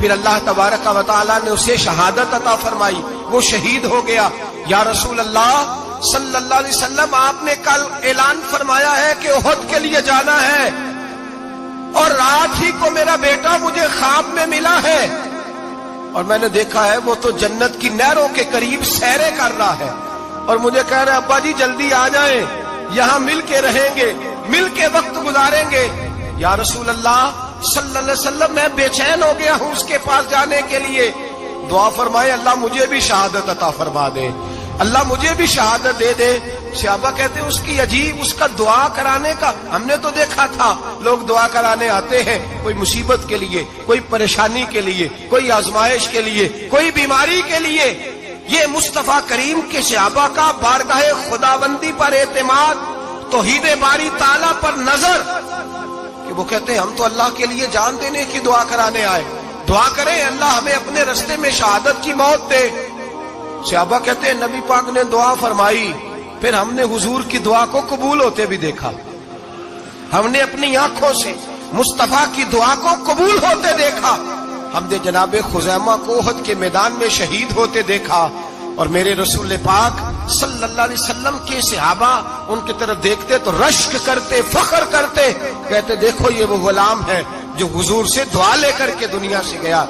پھر اللہ تبارک و تعالیٰ نے اسے شہادت عطا فرمائی، وہ شہید ہو گیا۔ یا رسول اللہ صلی اللہ علیہ وسلم، آپ نے کل اعلان فرمایا ہے کہ احد کے لیے جانا ہے، اور رات ہی کو میرا بیٹا مجھے خواب میں ملا ہے، اور میں نے دیکھا ہے وہ تو جنت کی نہروں کے قریب سیریں کر رہا ہے، اور مجھے کہہ رہے ابا جی جلدی آ جائیں، یہاں مل کے رہیں گے، مل کے وقت گزاریں گے۔ یا رسول اللہ صلی اللہ علیہ وسلم، میں بے چین ہو گیا ہوں اس کے پاس جانے کے لیے، دعا فرمائے اللہ مجھے بھی شہادت عطا فرما دے، اللہ مجھے بھی شہادت دے دے۔ صحابہ کہتے ہیں اس کی عجیب، اس کا دعا کرانے کا، ہم نے تو دیکھا تھا لوگ دعا کرانے آتے ہیں کوئی مصیبت کے لیے، کوئی پریشانی کے لیے، کوئی آزمائش کے لیے، کوئی بیماری کے لیے۔ یہ مصطفیٰ کریم کے صحابہ کا بارگاہ خداوندی پر اعتماد، توحید باری تعالیٰ پر نظر، کہ وہ کہتے ہیں ہم تو اللہ کے لیے جان دینے کی دعا کرانے آئے، دعا کریں اللہ ہمیں اپنے رستے میں شہادت کی موت دے۔ صحابہ کہتے ہیں نبی پاک نے دعا فرمائی، پھر ہم نے حضور کی دعا کو قبول ہوتے بھی دیکھا، ہم نے اپنی آنکھوں سے مصطفیٰ کی دعا کو قبول ہوتے دیکھا، ہم نے جناب خزیمہ کو احد کے میدان میں شہید ہوتے دیکھا، اور میرے رسول پاک صلی اللہ علیہ وسلم کے صحابہ ان کی طرف دیکھتے تو رشک کرتے، فخر کرتے، کہتے دیکھو یہ وہ غلام ہے جو حضور سے دعا لے کر کے دنیا سے گیا۔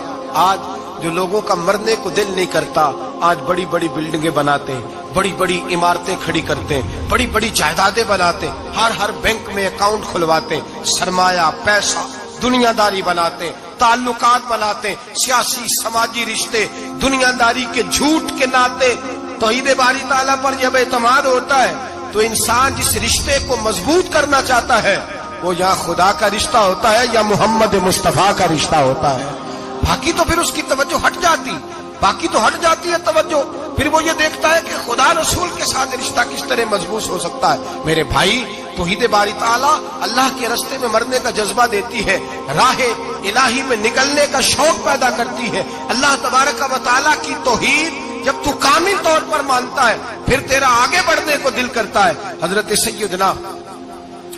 آج جو لوگوں کا مرنے کو دل نہیں کرتا، آج بڑی بڑی بلڈنگیں بناتے ہیں، بڑی بڑی عمارتیں کھڑی کرتے ہیں، بڑی بڑی جائیدادیں بناتے ہیں، ہر بینک میں اکاؤنٹ کھلواتے ہیں، سرمایہ، پیسہ، دنیا داری بناتے ہیں، تعلقات بناتے ہیں، سیاسی سماجی رشتے، دنیا داری کے جھوٹ کے ناطے۔ توحید باری تعالیٰ پر جب اعتماد ہوتا ہے تو انسان جس رشتے کو مضبوط کرنا چاہتا ہے وہ یا خدا کا رشتہ ہوتا ہے یا محمد مصطفیٰ کا رشتہ ہوتا ہے، باقی تو پھر اس کی توجہ ہٹ جاتی ہے توجہ، پھر وہ یہ دیکھتا ہے کہ خدا رسول کے ساتھ رشتہ کس طرح مضبوط ہو سکتا ہے۔ میرے بھائی، توحید باری تعالیٰ اللہ کے رستے میں مرنے کا جذبہ دیتی ہے، راہ الہی میں نکلنے کا شوق پیدا کرتی ہے۔ اللہ تبارک و تعالیٰ کی توحید جب تو کامل طور پر مانتا ہے پھر تیرا آگے بڑھنے کو دل کرتا ہے۔ حضرت سیدنا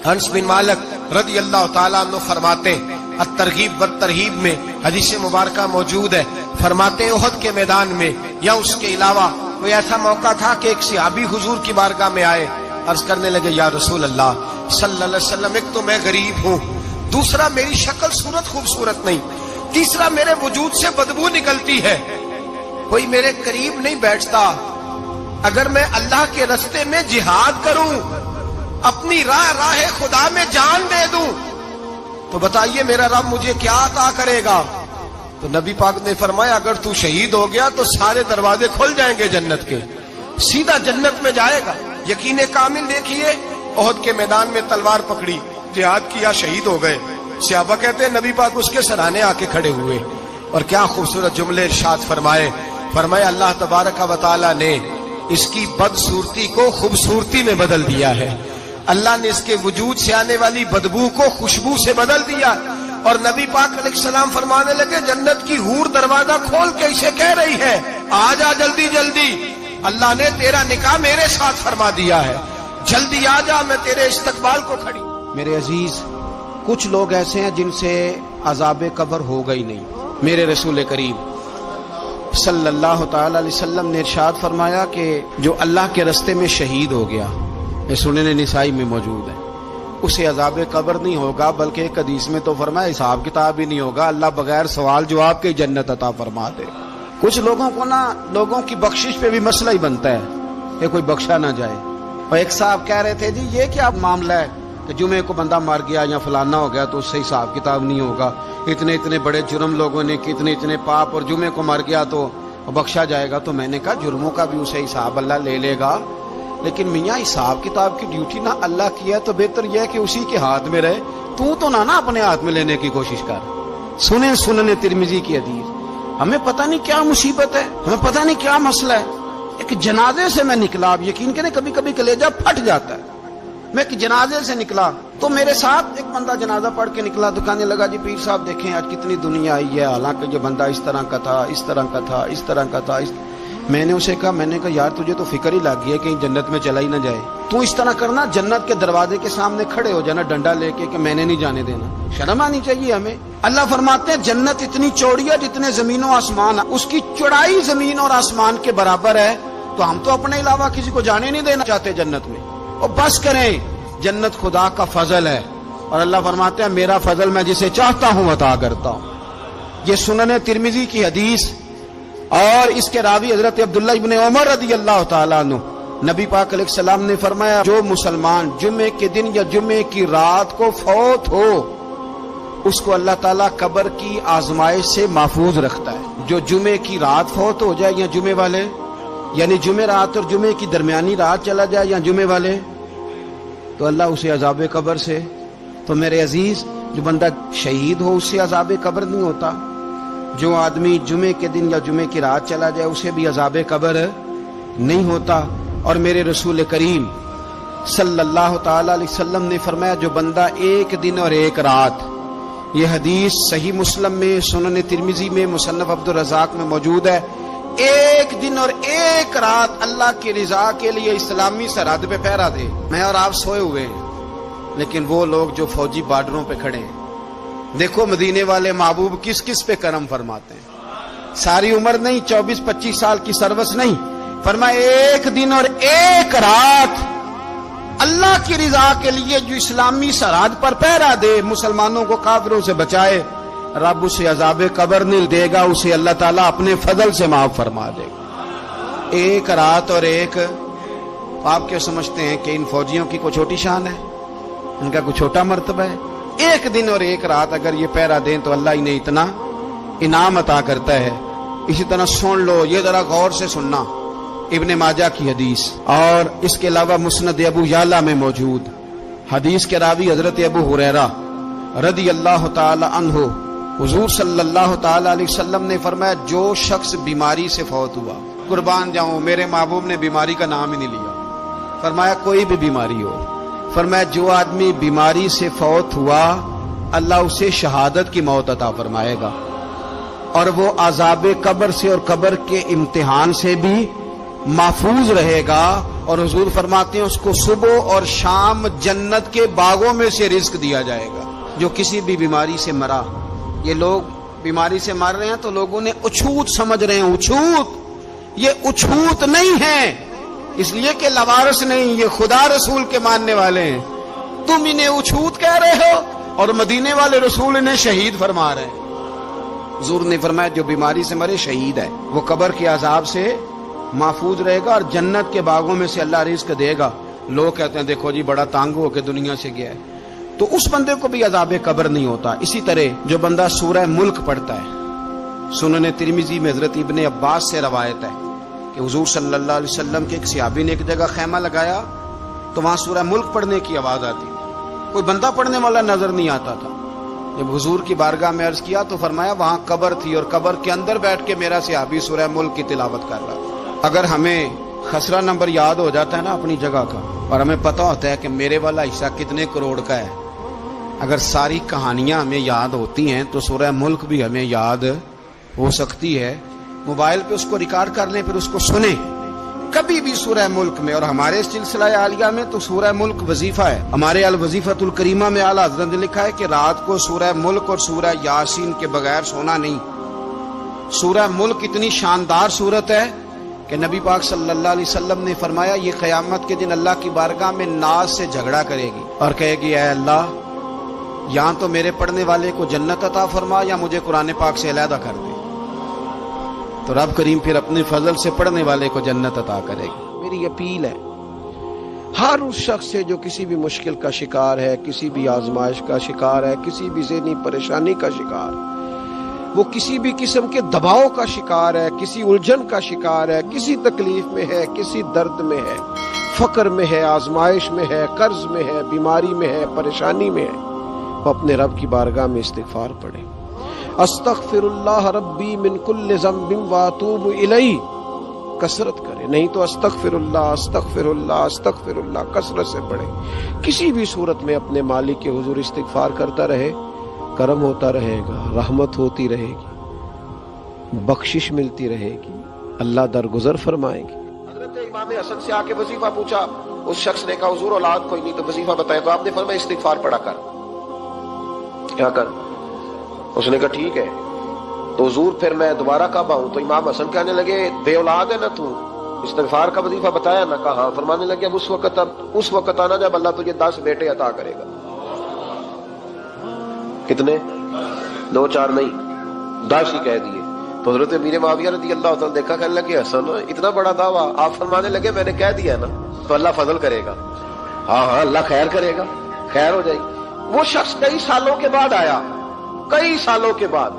انس بن مالک رضی اللہ تعالیٰ عنہ فرماتے ہیں، الترغیب والترہیب میں حدیث مبارکہ موجود ہے، فرماتے ہیں احد کے میدان میں یا اس کے علاوہ کوئی ایسا موقع تھا کہ ایک صحابی حضور کی بارگاہ میں آئے، عرض کرنے لگے یا رسول اللہ صلی اللہ علیہ وسلم، ایک تو میں غریب ہوں، دوسرا میری شکل صورت خوبصورت نہیں، تیسرا میرے وجود سے بدبو نکلتی ہے، کوئی میرے قریب نہیں بیٹھتا، اگر میں اللہ کے رستے میں جہاد کروں، اپنی راہ خدا میں جان دے دوں، تو بتائیے میرا رب مجھے کیا عطا کرے گا؟ تو نبی پاک نے فرمایا اگر تو شہید ہو گیا تو سارے دروازے کھل جائیں گے جنت کے، سیدھا جنت میں جائے گا۔ یقین کامل دیکھیے، احد کے میدان میں تلوار پکڑی، جہاد کیا، شہید ہو گئے۔ صحابہ کہتے ہیں نبی پاک اس کے سرانے آ کے کھڑے ہوئے، اور کیا خوبصورت جملے ارشاد فرمائے اللہ تبارک و تعالیٰ نے اس کی بدصورتی کو خوبصورتی میں بدل دیا ہے، اللہ نے اس کے وجود سے آنے والی بدبو کو خوشبو سے بدل دیا، اور نبی پاک علیہ السلام فرمانے لگے جنت کی حور دروازہ کھول کے اسے کہہ رہی ہے آ جا جلدی جلدی، اللہ نے تیرا نکاح میرے ساتھ فرما دیا ہے، جلدی آ جا، میں تیرے استقبال کو کھڑی۔ میرے عزیز، کچھ لوگ ایسے ہیں جن سے عذاب قبر ہوگا ہی نہیں۔ میرے رسول کریم صلی اللہ تعالی علیہ وسلم نے ارشاد فرمایا کہ جو اللہ کے رستے میں شہید ہو گیا، یہ سنن نسائی میں موجود ہے، اسے عذاب قبر نہیں ہوگا، بلکہ ایک حدیث میں تو فرمایا حساب کتاب ہی نہیں ہوگا، اللہ بغیر سوال جواب کے جنت عطا فرما دے۔ کچھ لوگوں کو لوگوں کی بخشش پہ بھی مسئلہ ہی بنتا ہے کہ کوئی بخشا نہ جائے۔ اور ایک صاحب کہہ رہے تھے جی یہ کیا معاملہ ہے کہ جمعے کو بندہ مر گیا یا فلانا ہو گیا تو اس سے حساب کتاب نہیں ہوگا، اتنے بڑے جرم لوگوں نے اتنے پاپ، اور جمعے کو مر گیا تو بخشا جائے گا۔ تو میں نے کہا جرموں کا بھی اسے حساب اللہ لے لے گا، لیکن میاں حساب کتاب کی ڈیوٹی نہ اللہ کی ہے تو بہتر یہ ہے کہ اسی کے ہاتھ میں رہے، تو نہ اپنے ہاتھ میں لینے کی کوشش کر۔ سنن ترمذی کی حدیث، ہمیں پتہ نہیں کیا مصیبت ہے، ہمیں پتہ نہیں کیا مسئلہ ہے۔ ایک جنازے سے میں نکلا، آپ یقین کریں کبھی کبھی کلیجہ پھٹ جاتا ہے، میں ایک جنازے سے نکلا تو میرے ساتھ ایک بندہ جنازہ پڑھ کے نکلا تو کہنے لگا جی پیر صاحب دیکھیں آج کتنی دنیا آئی ہے، حالانکہ یہ بندہ اس طرح کا تھا، اس طرح کا تھا، اس طرح کا تھا۔ میں نے اسے کہا یار تجھے تو فکر ہی لگ گئی ہے کہیں جنت میں چلا ہی نہ جائے. تو اس طرح کرنا جنت کے دروازے کے سامنے کھڑے ہو جانا ڈنڈا لے کے کہ میں نے نہیں جانے دینا. شرم آنی چاہیے ہمیں. اللہ فرماتے ہیں جنت اتنی چوڑی ہے جتنے زمین و آسمان ہے, اس کی چوڑائی زمین اور آسمان کے برابر ہے. تو ہم تو اپنے علاوہ کسی کو جانے نہیں دینا چاہتے جنت میں. اور بس کریں, جنت خدا کا فضل ہے, اور اللہ فرماتے ہیں میرا فضل میں جسے چاہتا ہوں عطا کرتا ہوں. یہ سنن ترمذی کی حدیث, اور اس کے راوی حضرت عبداللہ ابن عمر رضی اللہ تعالیٰ عنہ. نبی پاک علیہ السلام نے فرمایا جو مسلمان جمعے کے دن یا جمعے کی رات کو فوت ہو اس کو اللہ تعالیٰ قبر کی آزمائش سے محفوظ رکھتا ہے. جو جمعے کی رات فوت ہو جائے یا جمعے والے, یعنی جمعے رات اور جمعے کی درمیانی رات چلا جائے یا جمعے والے, تو اللہ اسے عذاب قبر سے. تو میرے عزیز, جو بندہ شہید ہو اس سے عذاب قبر نہیں ہوتا. جو آدمی جمعے کے دن یا جمعے کی رات چلا جائے اسے بھی عذاب قبر نہیں ہوتا. اور میرے رسول کریم صلی اللہ تعالی علیہ وسلم نے فرمایا جو بندہ ایک دن اور ایک رات, یہ حدیث صحیح مسلم میں, سنن ترمذی میں, مصنف عبد الرزاق میں موجود ہے, ایک دن اور ایک رات اللہ کی رضا کے لیے اسلامی سرحد پہ پہرا دے. میں اور آپ سوئے ہوئے ہیں, لیکن وہ لوگ جو فوجی بارڈروں پہ کھڑے ہیں, دیکھو مدینے والے محبوب کس کس پہ کرم فرماتے ہیں. ساری عمر نہیں, 24-25 سال کی سروس نہیں, فرمایا ایک دن اور ایک رات اللہ کی رضا کے لیے جو اسلامی سرحد پر پہرا دے, مسلمانوں کو کافروں سے بچائے, رب اسے عذاب قبر نہیں دے گا, اسے اللہ تعالیٰ اپنے فضل سے معاف فرما دے گا. ایک رات اور ایک. آپ کیا سمجھتے ہیں کہ ان فوجیوں کی کوئی چھوٹی شان ہے, ان کا کوئی چھوٹا مرتبہ ہے؟ ایک دن اور ایک رات اگر یہ پہرا دیں تو اللہ انہیں اتنا انعام عطا کرتا ہے. اسی طرح سن لو, یہ ذرا غور سے سننا, ابن ماجہ کی حدیث, اور اس کے علاوہ مسند ابو یعلا میں موجود حدیث کے راوی حضرت ابو ہریرہ رضی اللہ تعالی عنہ, حضور صلی اللہ تعالی علیہ وسلم نے فرمایا جو شخص بیماری سے فوت ہوا, قربان جاؤں میرے محبوب نے بیماری کا نام ہی نہیں لیا, فرمایا کوئی بھی بیماری ہو, فرمایا جو آدمی بیماری سے فوت ہوا اللہ اسے شہادت کی موت عطا فرمائے گا, اور وہ عذاب قبر سے اور قبر کے امتحان سے بھی محفوظ رہے گا. اور حضور فرماتے ہیں اس کو صبح اور شام جنت کے باغوں میں سے رزق دیا جائے گا. جو کسی بھی بیماری سے مرا, یہ لوگ بیماری سے مر رہے ہیں تو لوگوں نے اچھوت سمجھ رہے ہیں, اچھوت, یہ اچھوت نہیں ہے, اس لیے کہ لوارث نہیں, یہ خدا رسول کے ماننے والے ہیں. تم انہیں اچھوت کہہ رہے ہو اور مدینے والے رسول انہیں شہید فرما رہے ہیں. حضور نے فرمایا جو بیماری سے مرے شہید ہے, وہ قبر کے عذاب سے محفوظ رہے گا اور جنت کے باغوں میں سے اللہ رزق دے گا. لوگ کہتے ہیں دیکھو جی بڑا تانگ ہو کے دنیا سے گیا ہے, تو اس بندے کو بھی عذاب قبر نہیں ہوتا. اسی طرح جو بندہ سورہ ملک پڑھتا ہے, سنن ترمذی میں حضرت ابن عباس سے روایت ہے کہ حضور صلی اللہ علیہ وسلم کے ایک صحابی نے ایک جگہ خیمہ لگایا تو وہاں سورہ ملک پڑھنے کی آواز آتی, کوئی بندہ پڑھنے والا نظر نہیں آتا تھا. جب حضور کی بارگاہ میں عرض کیا تو فرمایا وہاں قبر تھی اور قبر کے اندر بیٹھ کے میرا صحابی سورہ ملک کی تلاوت کر رہا. اگر ہمیں خسرہ نمبر یاد ہو جاتا ہے نا اپنی جگہ کا, اور ہمیں پتہ ہوتا ہے کہ میرے والا حصہ کتنے کروڑ کا ہے, اگر ساری کہانیاں ہمیں یاد ہوتی ہیں تو سورہ ملک بھی ہمیں یاد ہو سکتی ہے. موبائل پہ اس کو ریکارڈ کر لیں, پھر اس کو سنیں کبھی بھی سورہ ملک میں. اور ہمارے سلسلہ عالیہ میں تو سورہ ملک وظیفہ ہے. ہمارے الوظیفۃ الکریمہ میں اعلیٰ حضرت نے لکھا ہے کہ رات کو سورہ ملک اور سورہ یاسین کے بغیر سونا نہیں. سورہ ملک اتنی شاندار صورت ہے کہ نبی پاک صلی اللہ علیہ وسلم نے فرمایا یہ قیامت کے دن اللہ کی بارگاہ میں ناز سے جھگڑا کرے گی اور کہے گی اے اللہ یہاں تو میرے پڑھنے والے کو جنت عطا فرما یا مجھے قرآن پاک سے علیحدہ کر دے. تو رب کریم پھر اپنے فضل سے پڑھنے والے کو جنت عطا کرے گی. میری اپیل ہے ہر اس شخص سے جو کسی بھی مشکل کا شکار ہے, کسی بھی آزمائش کا شکار ہے, کسی بھی ذہنی پریشانی کا شکار, وہ کسی بھی قسم کے دباؤ کا شکار ہے, کسی الجھن کا شکار ہے, کسی تکلیف میں ہے, کسی درد میں ہے, فقر میں ہے, آزمائش میں ہے, قرض میں ہے, بیماری میں ہے, پریشانی میں ہے, وہ اپنے رب کی بارگاہ میں استغفار پڑھے. استغفر اللہ ربی من کل ذنب واتوب الیہ کثرت کرے, نہیں تو استغفر اللہ استغفر اللہ استغفر اللہ کثرت سے پڑھے. کسی بھی صورت میں اپنے مالک کے حضور استغفار کرتا رہے, کرم ہوتا رہے گا, رحمت ہوتی رہے گی, بخشش ملتی رہے گی, اللہ درگزر فرمائے گی۔ حضرت امام حسن سے آ کے وظیفہ پوچھا، اس شخص نے کہا حضور اولاد کوئی نہیں تو وظیفہ بتایا، تو آپ نے فرمایا استغفار پڑھا کر، کیا کر؟ اس نے کہا ٹھیک ہے۔ تو حضور پھر میں دوبارہ کعبہ ہوں، تو امام حسن کہنے لگے بے اولاد ہے نا تو، استغفار کا وظیفہ بتایا نہ؟ کہا ہاں۔ فرمانے لگے اب اس وقت آنا جب اللہ تجھے 10 بیٹے عطا کرے گا۔ کتنے؟ 2 4 نہیں، 10 ہی کہہ دیے۔ تو حضرت امیر معاویہ رضی اللہ تعالیٰ دیکھا، کہنے لگے حسن اتنا بڑا دعویٰ؟ آپ فرمانے لگے میں نے کہہ دیا نا تو اللہ فضل کرے گا، ہاں ہاں اللہ خیر کرے گا، خیر ہو جائے گی۔ وہ شخص کئی سالوں کے بعد آیا، کئی سالوں کے بعد،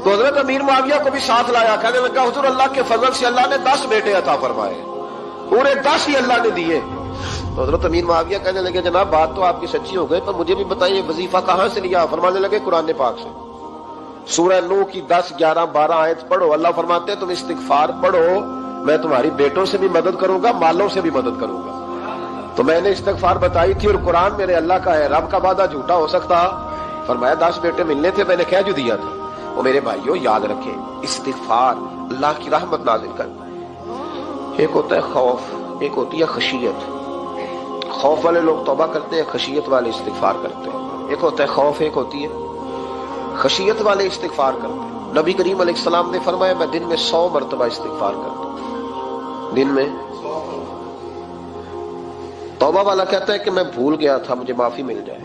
تو حضرت امیر معاویہ کو بھی ساتھ لایا، کہنے لگا حضور اللہ کے فضل سے اللہ نے 10 بیٹے عطا فرمائے، پورے 10 ہی اللہ نے دیے۔ تو حضرت امیر معاویہ کہنے لگے جناب بات تو آپ کی سچی ہو گئی، پر مجھے بھی بتائیے وظیفہ کہاں سے لیا؟ فرمانے لگے قرآن پاک سے، سورہ نوح کی 10 11 12 آیت پڑھو۔ اللہ فرماتے ہیں تم استغفار پڑھو، میں تمہاری بیٹوں سے بھی مدد کروں گا، مالوں سے بھی مدد کروں گا۔ تو میں نے استغفار بتائی تھی اور قرآن میرے اللہ کا ہے، رب کا وعدہ جھوٹا ہو سکتا؟ فرمایا 10 بیٹے ملنے تھے، میں نے کہہ جو دیا تھا۔ وہ میرے بھائیوں یاد رکھیں، استغفار اللہ کی رحمت نازل کرتا ہے۔ ایک ہوتا ہے خوف، ایک ہوتی ہے خشیت۔ خوف والے لوگ توبہ کرتے ہیں، خشیت والے استغفار کرتے ہیں۔ ایک ہوتا ہے خوف، ایک ہوتی ہے خشیت والے استغفار کرتے ہیں۔ نبی کریم علیہ السلام نے فرمایا میں دن میں 100 مرتبہ استغفار کرتا ہوں، دن میں۔ توبہ والا کہتا ہے کہ میں بھول گیا تھا، مجھے معافی مل جائے،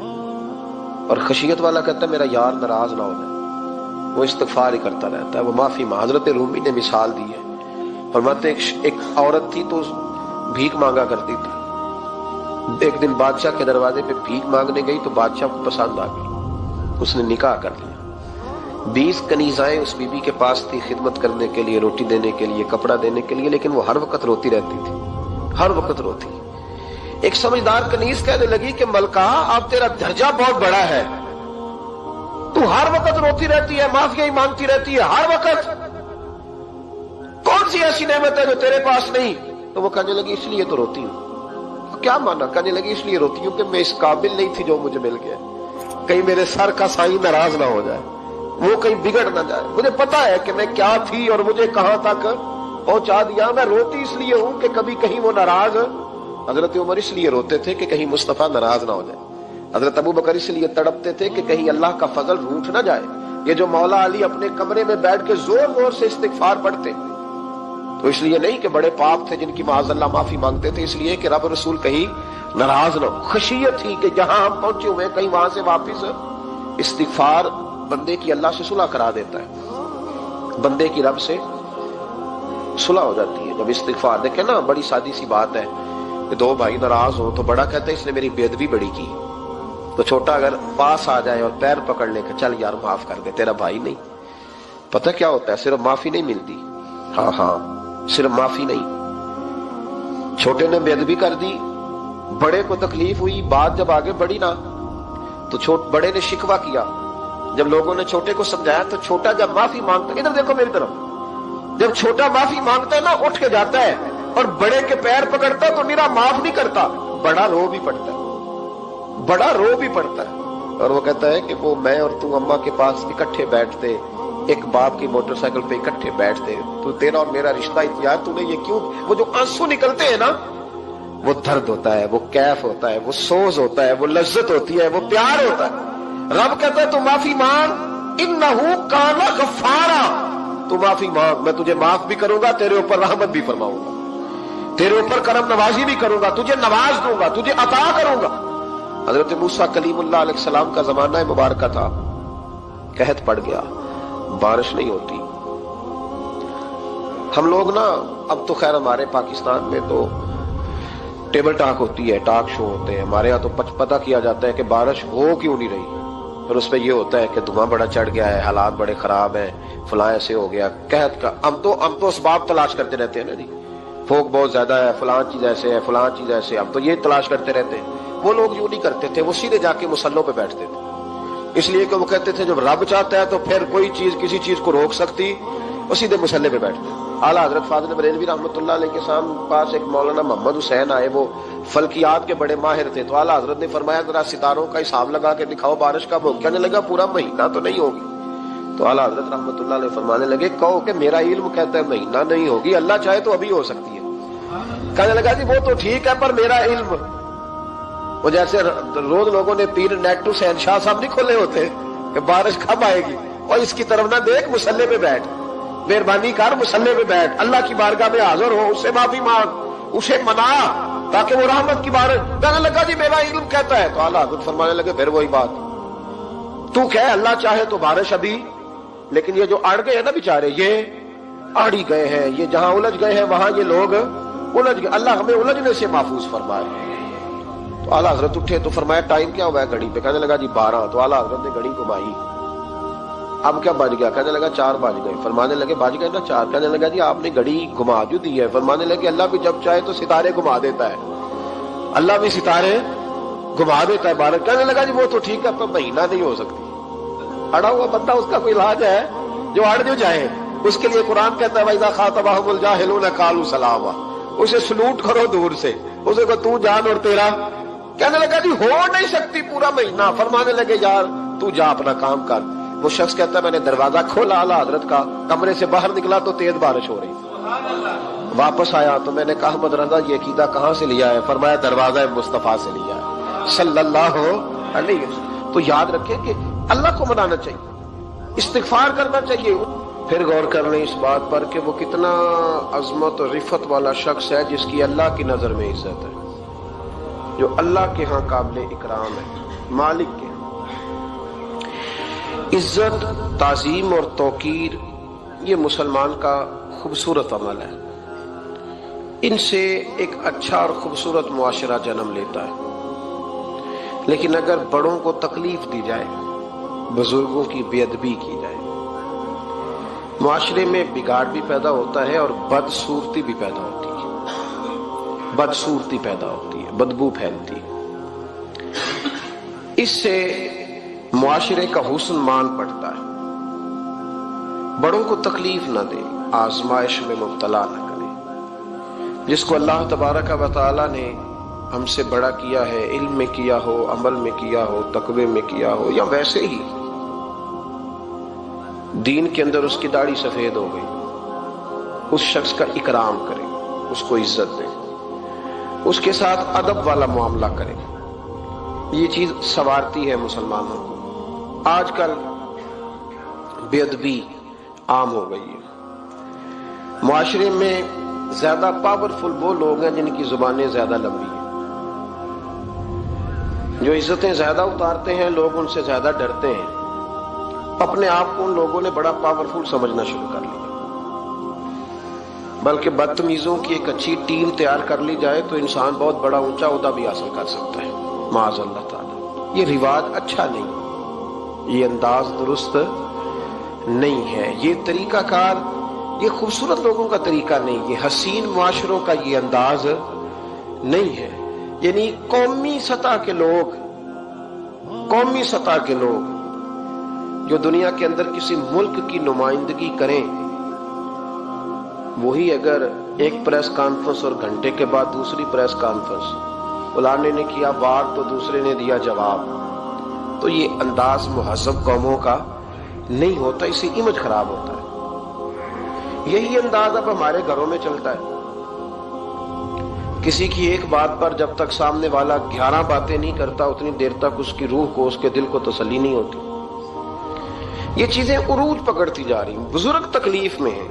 اور خشیت والا کہتا ہے میرا یار ناراض نہ ہو جائے، وہ استغفار ہی کرتا رہتا ہے، وہ معافی حضرت رومی نے مثال دی ہے، فرماتے ایک عورت تھی تو بھیک مانگا کرتی تھی، ایک دن بادشاہ کے دروازے پہ بھیک مانگنے گئی تو بادشاہ کو پسند آ گئی، اس نے نکاح کر لیا۔ 20 کنیزائیں اس بی بی کے پاس تھی خدمت کرنے کے لیے، روٹی دینے کے لیے، کپڑا دینے کے لیے، لیکن وہ ہر وقت روتی رہتی تھی، ہر وقت روتی۔ ایک سمجھدار کنیز کہنے لگی کہ ملکہ اب تیرا درجہ بہت بڑا ہے، تو ہر وقت روتی رہتی ہے، معافیاں ہی مانگتی رہتی ہے ہر وقت، کون سی ایسی نعمت ہے جو تیرے پاس نہیں؟ تو وہ کہنے لگی اس لیے تو روتی ہوں۔ کیا مانا؟ کہنے لگی اس لیے روتی ہوں کہ میں اس قابل نہیں تھی جو مجھے مل گیا، کہیں میرے سر کا سائیں ناراض نہ ہو جائے، وہ کہیں بگڑ نہ جائے، مجھے پتا ہے کہ میں کیا تھی اور مجھے کہاں تک پہنچا دیا، میں روتی اس لیے ہوں کہ کبھی کہیں وہ ناراض۔ حضرت عمر اس لیے روتے تھے کہ کہیں مصطفیٰ ناراض نہ ہو جائے، حضرت ابو بکر اس لیے تڑپتے تھے کہ کہیں اللہ کا فضل روٹ نہ جائے۔ یہ جو مولا علی اپنے کمرے میں بیٹھ کے زور زور سے استغفار پڑھتے تو اس لیے نہیں کہ بڑے پاپ تھے جن کی معاذ اللہ معافی مانگتے تھے، اس لیے کہ رب رسول کہیں ناراض نہ ہو۔ خشیت تھی کہ جہاں ہم پہنچے ہوئے کہیں وہاں سے واپس۔ استغفار بندے کی اللہ سے صلح کرا دیتا ہے، بندے کی رب سے صلح ہو جاتی ہے جب استغفار۔ دیکھیں نا بڑی سادی سی بات ہے کہ 2 بھائی ناراض ہو تو بڑا کہتا ہے اس نے میری بے ادبی بڑی کی، تو چھوٹا اگر پاس آ جائے اور پیر پکڑ لے کہ چل یار معاف کر دے، تیرا بھائی نہیں۔ پتہ کیا ہوتا ہے؟ صرف معافی نہیں ملتی، ہاں صرف معافی نہیں، چھوٹے نے بے ادبی کر دی، بڑے کو تکلیف ہوئی، بات جب آگے بڑھی نا تو بڑے نے شکوہ کیا، جب لوگوں نے چھوٹے کو سمجھایا تو چھوٹا جب معافی مانگتا ہے، ادھر دیکھو میری طرف، جب چھوٹا معافی مانگتا ہے نا اٹھ کے جاتا ہے اور بڑے کے پیر پکڑتا ہے تو میرا معاف نہیں کرتا، بڑا رو بھی پڑتا ہے، بڑا رو بھی پڑتا ہے، اور وہ کہتا ہے کہ وہ میں اور تو اماں کے پاس اکٹھے بیٹھتے، ایک باپ کی موٹر سائیکل پہ اکٹھے بیٹھتے، تو تیرا اور میرا رشتہ یار تو نے یہ کیوں؟ وہ جو آنسو نکلتے ہیں نا وہ درد ہوتا ہے، وہ کیف ہوتا ہے، وہ سوز ہوتا ہے، وہ لذت ہوتی ہے، وہ پیار ہوتا ہے۔ رب کہتا ہے تو معافی مانگ، انہو کان غفارا، تو معافی مانگ، میں تجھے معاف بھی کروں گا، تیرے اوپر رحمت بھی فرماؤں گا، تیرے اوپر کرم نوازی بھی کروں گا، تجھے نواز دوں گا، تجھے عطا کروں گا۔ حضرت موسیٰ کلیم اللہ علیہ السلام کا زمانہ مبارکہ تھا، قحط پڑ گیا، بارش نہیں ہوتی۔ ہم لوگ نا اب تو خیر ہمارے پاکستان میں تو ٹیبل ٹاک ہوتی ہے، ٹاک شو ہوتے ہیں، ہمارے ہاں تو پتہ کیا جاتا ہے کہ بارش ہو کیوں نہیں رہی، پھر اس پہ یہ ہوتا ہے کہ دھواں بڑا چڑھ گیا ہے، حالات بڑے خراب ہیں، فلاں ایسے ہو گیا قحط کا۔ ہم تو اسباب تلاش کرتے رہتے ہیں نا جی، پھوک بہت زیادہ ہے، فلاں چیز ایسے ہے، فلاں چیز ایسے، ہم تو یہ تلاش کرتے رہتے ہیں۔ وہ لوگ یوں نہیں کرتے تھے، وہ سیدھے جا کے مسلوں پہ بیٹھتے تھے، اس لیے کہ وہ کہتے تھے جب رب چاہتا ہے تو پھر کوئی چیز کسی چیز کو روک سکتی، وہ سیدھے مسلے پہ بیٹھتے۔ اعلیٰ حضرت فاضل بریلوی رحمۃ اللہ علیہ کے پاس ایک مولانا محمد حسین آئے، وہ فلکیات کے بڑے ماہر تھے، تو اعلیٰ حضرت نے فرمایا ذرا ستاروں کا حساب لگا کے دکھاؤ بارش کب ہوگی؟ کہنے لگا پورا مہینہ تو نہیں ہوگی۔ تو اعلیٰ حضرت رحمۃ اللہ علیہ فرمانے لگے کہو کہ میرا علم کہتا ہے مہینہ نہیں ہوگی، اللہ چاہے تو ابھی ہو سکتی ہے۔ کہنے لگا جی وہ تو ٹھیک ہے پر میرا علم، وہ جیسے روز لوگوں نے پیر نیٹ ٹو شہنشاہ صاحب نہیں کھولے ہوتے کہ بارش کب آئے گی، اور اس کی طرف نہ دیکھ، مصلے پہ بیٹھ، مہربانی کر مصلے پہ بیٹھ، اللہ کی بارگاہ میں حاضر ہو، اس سے معافی مانگ، اسے منا تاکہ وہ رحمت کی بارش۔ کہنے لگا جی میرا علم کہتا ہے، تو اعلیٰ حضرت فرمانے لگے پھر وہی بات، تو کہہ اللہ چاہے تو بارش ابھی، لیکن یہ جو اڑ گئے ہیں نا بیچارے، یہ اڑ ہی گئے ہیں، یہ جہاں الجھ گئے ہیں وہاں یہ لوگ الجھ گئے، اللہ ہمیں الجھنے سے محفوظ فرمائے۔ تو اعلیٰ حضرت اٹھے تو فرمایا ٹائم کیا ہوا ہے گھڑی پہ؟ کہنے لگا جی 12۔ تو اعلیٰ حضرت نے گھڑی گھمائی، اب کیا بج گیا؟ کہنے لگا 4 بج گئے۔ فرمانے لگے بج گئے نا 4؟ کہنے لگا جی آپ نے گھڑی گھما جو دی ہے۔ فرمانے لگے اللہ بھی جب چاہے تو ستارے گھما دیتا ہے، اللہ بھی ستارے گھما دیتا ہے بارش۔ کہنے لگا جی وہ تو ٹھیک ہے پر مہینہ نہیں ہو سکتی، اڑا ہوا بندہ اس کا کوئی علاج ہے جو اڑ جو جائے، اس کے لیے قرآن کہتا ہے وَإِذَا خَاطَبَهُمُ الْجَاهِلُونَ قَالُوا سَلَامًا، اسے سلوٹ کرو دور سے، اسے کو تو جان اور تیرا۔ کہنے لگا جی ہو نہیں سکتی پورا مہینہ۔ فرمانے لگے یار تو جا اپنا کام کر۔ وہ شخص کہتا ہے میں نے دروازہ کھولا اعلیٰ حضرت کا، کمرے سے باہر نکلا تو تیز بارش ہو رہی، واپس آیا تو میں نے کہا احمد رضا یہ عقیدہ کہاں سے لیا ہے؟ فرمایا دروازہ مصطفیٰ سے لیا ہے صلی اللہ علیہ وسلم۔ تو یاد رکھیں کہ اللہ کو منانا چاہیے، استغفار کرنا چاہیے۔ پھر غور کر لیں اس بات پر کہ وہ کتنا عظمت اور رفت والا شخص ہے جس کی اللہ کی نظر میں عزت ہے، جو اللہ کے ہاں قابل اکرام ہے، مالک کے ہاں۔ عزت، تعظیم اور توقیر یہ مسلمان کا خوبصورت عمل ہے، ان سے ایک اچھا اور خوبصورت معاشرہ جنم لیتا ہے۔ لیکن اگر بڑوں کو تکلیف دی جائے، بزرگوں کی بے ادبی کی جائے، معاشرے میں بگاڑ بھی پیدا ہوتا ہے اور بدصورتی بھی پیدا ہوتی ہے، بدصورتی پیدا ہوتی ہے، بدبو پھیلتی ہے، اس سے معاشرے کا حسن مان پڑتا ہے۔ بڑوں کو تکلیف نہ دے، آزمائش میں مبتلا نہ کرے۔ جس کو اللہ تبارک و تعالی نے ہم سے بڑا کیا ہے، علم میں کیا ہو، عمل میں کیا ہو، تقوی میں کیا ہو، یا ویسے ہی دین کے اندر اس کی داڑھی سفید ہو گئی، اس شخص کا اکرام کرے، اس کو عزت دے، اس کے ساتھ ادب والا معاملہ کرے۔ یہ چیز سنوارتی ہے مسلمانوں کو۔ آج کل بے ادبی عام ہو گئی ہے، معاشرے میں زیادہ پاورفل وہ لوگ ہیں جن کی زبانیں زیادہ لمبی ہیں، جو عزتیں زیادہ اتارتے ہیں، لوگ ان سے زیادہ ڈرتے ہیں، اپنے آپ کو ان لوگوں نے بڑا پاورفل سمجھنا شروع کر لیا۔ بلکہ بدتمیزوں کی ایک اچھی ٹیم تیار کر لی جائے تو انسان بہت بڑا اونچا عہدہ بھی حاصل کر سکتا ہے، معاذ اللہ تعالی۔ یہ رواج اچھا نہیں، یہ انداز درست نہیں ہے، یہ طریقہ کار، یہ خوبصورت لوگوں کا طریقہ نہیں، یہ حسین معاشروں کا یہ انداز نہیں ہے۔ یعنی قومی سطح کے لوگ جو دنیا کے اندر کسی ملک کی نمائندگی کریں، وہی اگر ایک پریس کانفرنس اور گھنٹے کے بعد دوسری پریس کانفرنس، فلانے نے کیا وار تو دوسرے نے دیا جواب، تو یہ انداز مہذب قوموں کا نہیں ہوتا، اس سے امیج خراب ہوتا ہے۔ یہی انداز اب ہمارے گھروں میں چلتا ہے، کسی کی ایک بات پر جب تک سامنے والا 11 باتیں نہیں کرتا اتنی دیر تک اس کی روح کو، اس کے دل کو تسلی نہیں ہوتی۔ یہ چیزیں عروج پکڑتی جا رہی ہیں، بزرگ تکلیف میں ہیں،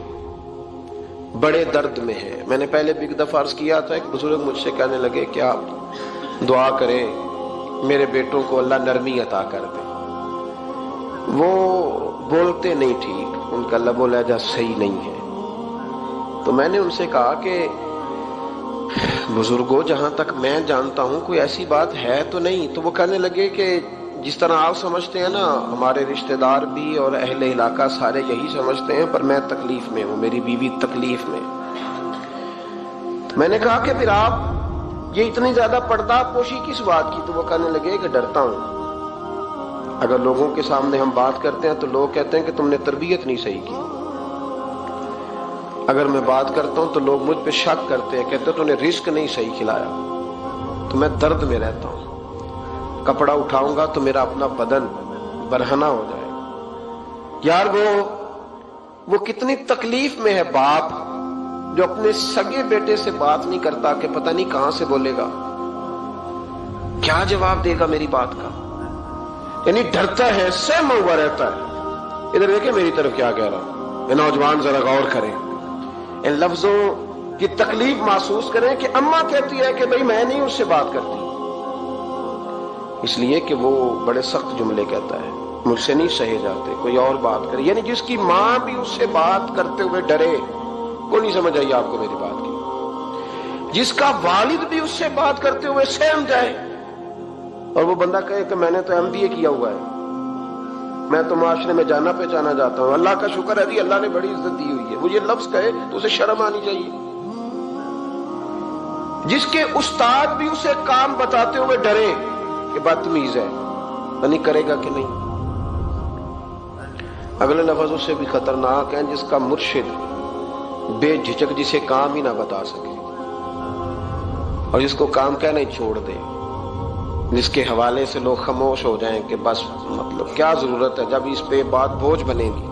بڑے درد میں ہیں۔ میں نے پہلے بھی ایک دفعہ عرض کیا تھا، ایک بزرگ مجھ سے کہنے لگے کہ آپ دعا کریں میرے بیٹوں کو اللہ نرمی عطا کر دے، وہ بولتے نہیں ٹھیک، ان کا لب و لہجہ صحیح نہیں ہے۔ تو میں نے ان سے کہا کہ بزرگوں جہاں تک میں جانتا ہوں کوئی ایسی بات ہے تو نہیں۔ تو وہ کہنے لگے کہ جس طرح آپ سمجھتے ہیں نا، ہمارے رشتہ دار بھی اور اہل علاقہ سارے یہی سمجھتے ہیں، پر میں تکلیف میں ہوں، میری بیوی تکلیف میں۔ میں نے کہا کہ پھر آپ یہ اتنی زیادہ پردہ پوشی کس بات کی؟ تو وہ کہنے لگے کہ ڈرتا ہوں، اگر لوگوں کے سامنے ہم بات کرتے ہیں تو لوگ کہتے ہیں کہ تم نے تربیت نہیں صحیح کی، اگر میں بات کرتا ہوں تو لوگ مجھ پہ شک کرتے ہیں، کہتے ہیں تو نے رزق نہیں صحیح کھلایا، تو میں درد میں رہتا ہوں، کپڑا اٹھاؤں گا تو میرا اپنا بدن برہنہ ہو جائے، یار وہ کتنی تکلیف میں ہے باپ جو اپنے سگے بیٹے سے بات نہیں کرتا کہ پتہ نہیں کہاں سے بولے گا، کیا جواب دے گا میری بات کا، یعنی ڈرتا ہے، سہما ہوا رہتا ہے۔ ادھر دیکھیں میری طرف کیا کہہ رہا ہوں، یہ نوجوان ذرا غور کریں، ان لفظوں کی تکلیف محسوس کریں کہ اماں کہتی ہے کہ بھئی میں نہیں اس سے بات کرتی، اس لیے کہ وہ بڑے سخت جملے کہتا ہے، مجھ سے نہیں سہے جاتے، کوئی اور بات کرے، یعنی جس کی ماں بھی اس سے بات کرتے ہوئے ڈرے۔ کوئی نہیں سمجھ آئی آپ کو میری بات کی؟ جس کا والد بھی اس سے بات کرتے ہوئے سہم جائے اور وہ بندہ کہے کہ میں نے تو MBA کیا ہوا ہے، میں تو معاشرے میں جانا پہچانا جاتا ہوں، اللہ کا شکر ہے جی اللہ نے بڑی عزت دی ہوئی ہے، وہ یہ لفظ کہے تو اسے شرم آنی چاہیے۔ جس کے استاد بھی اسے کام بتاتے ہوئے ڈرے کہ بدتمیز ہے، نہیں کرے گا کہ نہیں۔ اگلے لفظ اس سے بھی خطرناک ہیں، جس کا مرشد بے جھجک جسے کام ہی نہ بتا سکے اور جس کو کام کہنا ہی چھوڑ دے، جس کے حوالے سے لوگ خاموش ہو جائیں کہ بس مطلب کیا ضرورت ہے، جب اس پہ بات بوجھ بنے گی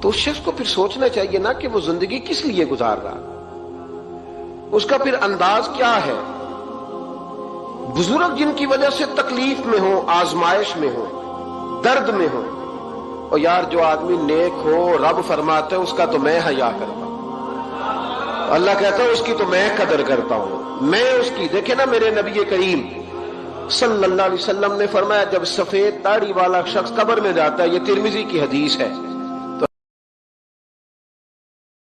تو اس شخص کو پھر سوچنا چاہیے نا کہ وہ زندگی کس لیے گزار رہا، اس کا پھر انداز کیا ہے۔ بزرگ جن کی وجہ سے تکلیف میں ہو، آزمائش میں ہو، درد میں ہو، اور یار جو آدمی نیک ہو رب فرماتا ہے اس کا تو میں حیا کرتا ہوں، اللہ کہتا ہے اس کی تو میں قدر کرتا ہوں، میں اس کی۔ دیکھیں نا میرے نبی کریم صلی اللہ علیہ وسلم نے فرمایا جب سفید داڑھی والا شخص قبر میں جاتا ہے، یہ ترمذی کی حدیث ہے،